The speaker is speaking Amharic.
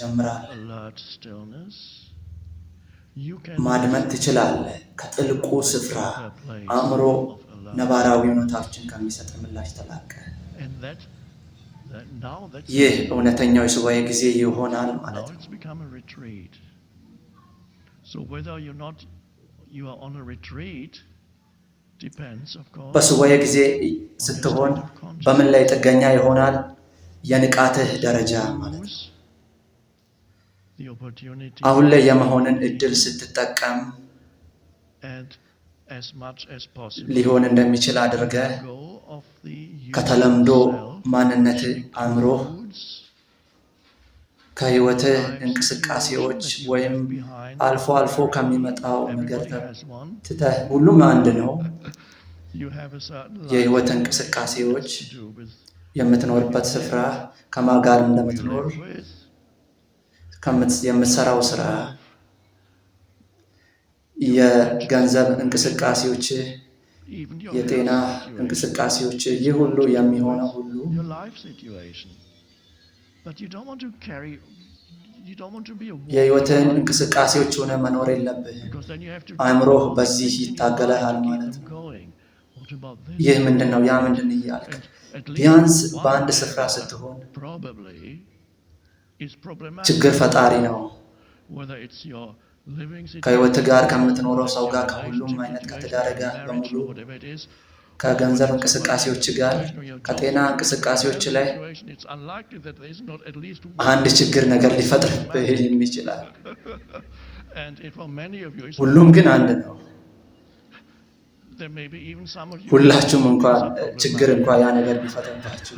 ይጀምራል። alert stillness, you can ማድመጥ ትችላለህ። ከጥልቁ ስፍራ አእምሮ ነባራዊ ሁኔታዎችን ከሚሰጥ ምላሽ ተላቀ። and that now that's ይህ እውነተኛው የሱባኤ ጊዜ ይሆናል ማለት ነው። it's become a retreat. So whether you are on a retreat depends of course. በሱባኤ ጊዜ ስትሆን በምን ላይ ጥገኛ ይሆናል? የንቃትህ ደረጃ ማለት ነው። አሁን ላይ የመሆንን እድል ስትጠቀም ሊሆን እንደሚችል አድርገህ ከተለምዶ ማንነት አእምሮ ከህይወትህ እንቅስቃሴዎች ወይም አልፎ አልፎ ከሚመጣው ነገር ትተህ ሁሉም አንድ ነው። የህይወት እንቅስቃሴዎች የምትኖርበት ስፍራ ከማን ጋር እንደምትኖር የምትሰራው ስራ የገንዘብ እንቅስቃሴዎች የጤና እንቅስቃሴዎች ይህ ሁሉ የሚሆነው ሁሉ የህይወትን እንቅስቃሴዎች ሆነ መኖር የለብህም። አእምሮህ በዚህ ይታገላል ማለት ነው። ይህ ምንድነው? ያ ምንድን እያልክ ቢያንስ በአንድ ስፍራ ስትሆን ችግር ፈጣሪ ነው። ከህይወት ጋር ከምትኖረው ሰው ጋር ከሁሉም አይነት ከትዳር ጋር በሙሉ ከገንዘብ እንቅስቃሴዎች ጋር ከጤና እንቅስቃሴዎች ላይ አንድ ችግር ነገር ሊፈጥርብህ ይችላል። ሁሉም ግን አንድ ነው። ሁላችሁም እንኳን ችግር እንኳን ያ ነገር ቢፈጥርባችሁ